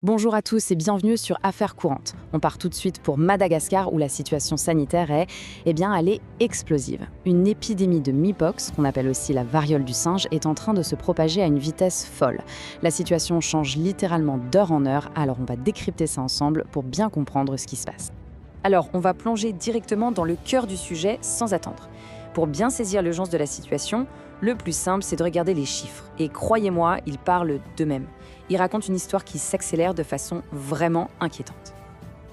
Bonjour à tous et bienvenue sur Affaires courantes. On part tout de suite pour Madagascar où la situation sanitaire elle est explosive. Une épidémie de Mpox, qu'on appelle aussi la variole du singe, est en train de se propager à une vitesse folle. La situation change littéralement d'heure en heure, alors on va décrypter ça ensemble pour bien comprendre ce qui se passe. Alors, on va plonger directement dans le cœur du sujet sans attendre. Pour bien saisir l'urgence de la situation, le plus simple, c'est de regarder les chiffres. Et croyez-moi, ils parlent d'eux-mêmes. Ils racontent une histoire qui s'accélère de façon vraiment inquiétante.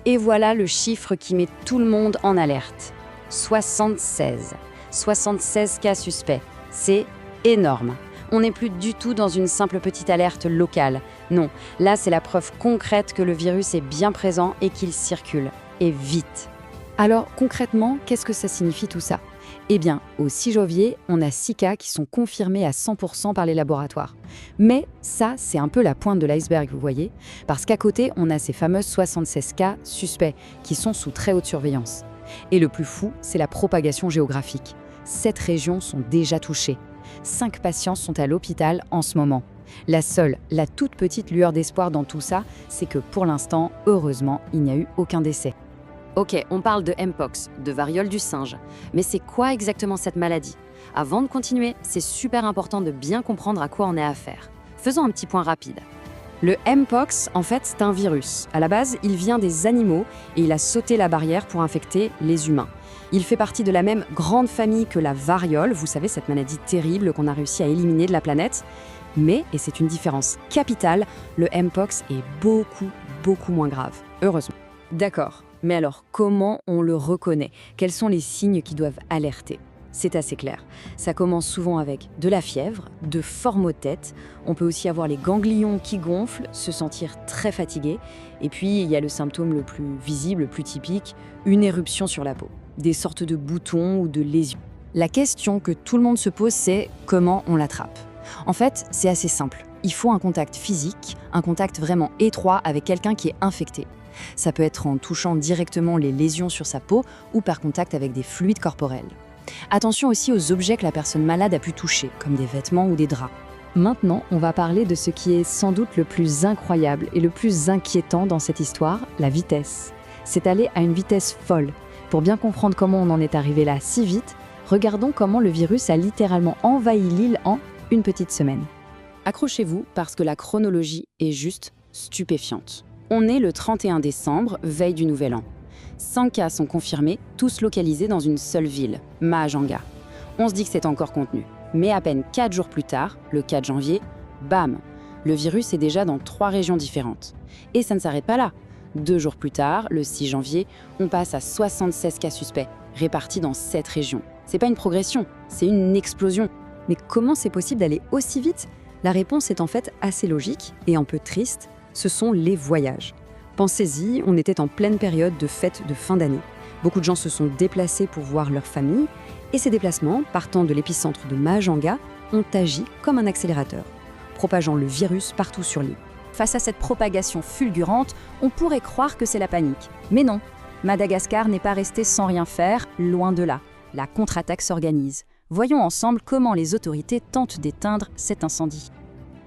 Et voilà le chiffre qui met tout le monde en alerte. 76. 76 cas suspects. C'est énorme. On n'est plus du tout dans une simple petite alerte locale. Non, là c'est la preuve concrète que le virus est bien présent et qu'il circule. Et vite. Alors concrètement, qu'est-ce que ça signifie tout ça ? Eh bien, au 6 janvier, on a 6 cas qui sont confirmés à 100% par les laboratoires. Mais ça, c'est un peu la pointe de l'iceberg, vous voyez ? Parce qu'à côté, on a ces fameux 76 cas suspects qui sont sous très haute surveillance. Et le plus fou, c'est la propagation géographique. 7 régions sont déjà touchées. 5 patients sont à l'hôpital en ce moment. La toute petite lueur d'espoir dans tout ça, c'est que pour l'instant, heureusement, il n'y a eu aucun décès. Ok, on parle de Mpox, de variole du singe. Mais c'est quoi exactement cette maladie ? Avant de continuer, c'est super important de bien comprendre à quoi on est affaire. Faisons un petit point rapide. Le Mpox, en fait, c'est un virus. À la base, il vient des animaux et il a sauté la barrière pour infecter les humains. Il fait partie de la même grande famille que la variole, vous savez, cette maladie terrible qu'on a réussi à éliminer de la planète. Mais, et c'est une différence capitale, le Mpox est beaucoup moins grave, heureusement. D'accord. Mais alors, comment on le reconnaît ? Quels sont les signes qui doivent alerter ? C'est assez clair. Ça commence souvent avec de la fièvre, de forts maux de tête. On peut aussi avoir les ganglions qui gonflent, se sentir très fatigué. Et puis, il y a le symptôme le plus visible, le plus typique, une éruption sur la peau. Des sortes de boutons ou de lésions. La question que tout le monde se pose, c'est comment on l'attrape ? En fait, c'est assez simple. Il faut un contact physique, un contact vraiment étroit avec quelqu'un qui est infecté. Ça peut être en touchant directement les lésions sur sa peau ou par contact avec des fluides corporels. Attention aussi aux objets que la personne malade a pu toucher, comme des vêtements ou des draps. Maintenant, on va parler de ce qui est sans doute le plus incroyable et le plus inquiétant dans cette histoire, la vitesse. C'est aller à une vitesse folle. Pour bien comprendre comment on en est arrivé là si vite, regardons comment le virus a littéralement envahi l'île en une petite semaine. Accrochez-vous parce que la chronologie est juste stupéfiante. On est le 31 décembre, veille du Nouvel An. 5 cas sont confirmés, tous localisés dans une seule ville, Mahajanga. On se dit que c'est encore contenu. Mais à peine 4 jours plus tard, le 4 janvier, bam, le virus est déjà dans 3 régions différentes. Et ça ne s'arrête pas là. 2 jours plus tard, le 6 janvier, on passe à 76 cas suspects, répartis dans 7 régions. C'est pas une progression, c'est une explosion. Mais comment c'est possible d'aller aussi vite ? La réponse est en fait assez logique et un peu triste. Ce sont les voyages. Pensez-y, on était en pleine période de fête de fin d'année. Beaucoup de gens se sont déplacés pour voir leur famille, et ces déplacements, partant de l'épicentre de Mahajanga, ont agi comme un accélérateur, propageant le virus partout sur l'île. Face à cette propagation fulgurante, on pourrait croire que c'est la panique. Mais non, Madagascar n'est pas resté sans rien faire, loin de là. La contre-attaque s'organise. Voyons ensemble comment les autorités tentent d'éteindre cet incendie.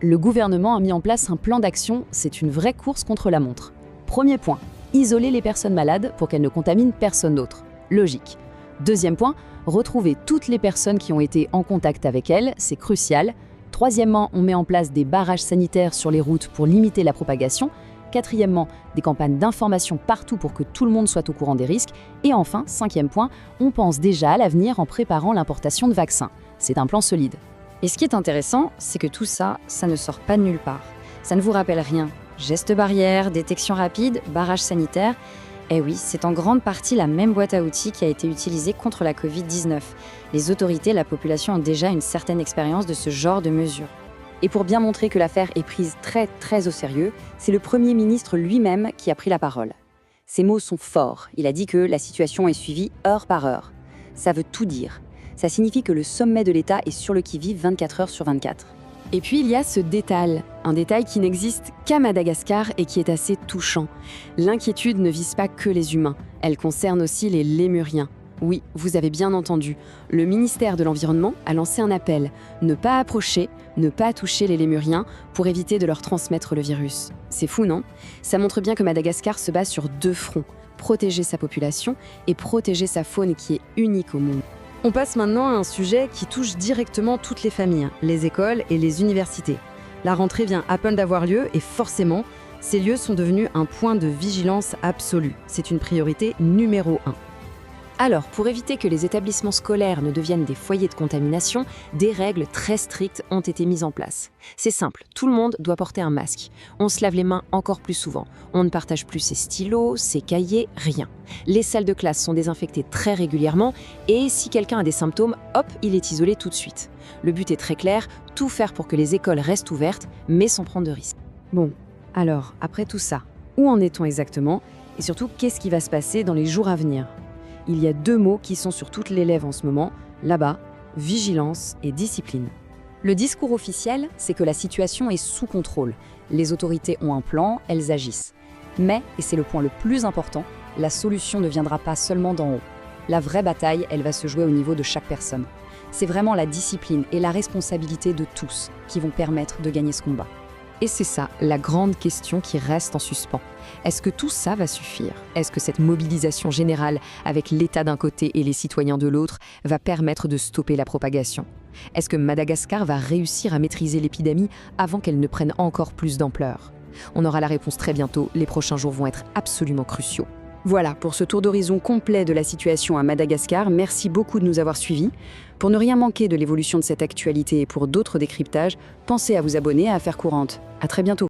Le gouvernement a mis en place un plan d'action, c'est une vraie course contre la montre. Premier point, isoler les personnes malades pour qu'elles ne contaminent personne d'autre. Logique. Deuxième point, retrouver toutes les personnes qui ont été en contact avec elles, c'est crucial. Troisièmement, on met en place des barrages sanitaires sur les routes pour limiter la propagation. Quatrièmement, des campagnes d'information partout pour que tout le monde soit au courant des risques. Et enfin, cinquième point, on pense déjà à l'avenir en préparant l'importation de vaccins. C'est un plan solide. Et ce qui est intéressant, c'est que tout ça, ça ne sort pas de nulle part. Ça ne vous rappelle rien. Gestes barrières, détection rapide, barrage sanitaire. Eh oui, c'est en grande partie la même boîte à outils qui a été utilisée contre la Covid-19. Les autorités et la population ont déjà une certaine expérience de ce genre de mesures. Et pour bien montrer que l'affaire est prise très au sérieux, c'est le Premier ministre lui-même qui a pris la parole. Ses mots sont forts. Il a dit que la situation est suivie heure par heure. Ça veut tout dire. Ça signifie que le sommet de l'État est sur le qui-vive 24 heures sur 24. Et puis il y a ce détail, un détail qui n'existe qu'à Madagascar et qui est assez touchant. L'inquiétude ne vise pas que les humains, elle concerne aussi les lémuriens. Oui, vous avez bien entendu. Le ministère de l'Environnement a lancé un appel. Ne pas approcher, ne pas toucher les lémuriens pour éviter de leur transmettre le virus. C'est fou, non? Ça montre bien que Madagascar se base sur 2 fronts. Protéger sa population et protéger sa faune qui est unique au monde. On passe maintenant à un sujet qui touche directement toutes les familles, les écoles et les universités. La rentrée vient à peine d'avoir lieu et forcément, ces lieux sont devenus un point de vigilance absolue. C'est une priorité numéro 1. Alors, pour éviter que les établissements scolaires ne deviennent des foyers de contamination, des règles très strictes ont été mises en place. C'est simple, tout le monde doit porter un masque. On se lave les mains encore plus souvent. On ne partage plus ses stylos, ses cahiers, rien. Les salles de classe sont désinfectées très régulièrement et si quelqu'un a des symptômes, hop, il est isolé tout de suite. Le but est très clair, tout faire pour que les écoles restent ouvertes, mais sans prendre de risques. Bon, alors, après tout ça, où en est-on exactement? Et surtout, qu'est-ce qui va se passer dans les jours à venir? Il y a 2 mots qui sont sur toutes les lèvres en ce moment, là-bas, vigilance et discipline. Le discours officiel, c'est que la situation est sous contrôle. Les autorités ont un plan, elles agissent. Mais, et c'est le point le plus important, la solution ne viendra pas seulement d'en haut. La vraie bataille, elle va se jouer au niveau de chaque personne. C'est vraiment la discipline et la responsabilité de tous qui vont permettre de gagner ce combat. Et c'est ça, la grande question qui reste en suspens. Est-ce que tout ça va suffire? Est-ce que cette mobilisation générale, avec l'État d'un côté et les citoyens de l'autre, va permettre de stopper la propagation? Est-ce que Madagascar va réussir à maîtriser l'épidémie avant qu'elle ne prenne encore plus d'ampleur? On aura la réponse très bientôt, les prochains jours vont être absolument cruciaux. Voilà pour ce tour d'horizon complet de la situation à Madagascar. Merci beaucoup de nous avoir suivis. Pour ne rien manquer de l'évolution de cette actualité et pour d'autres décryptages, pensez à vous abonner à Affaires courantes. À très bientôt.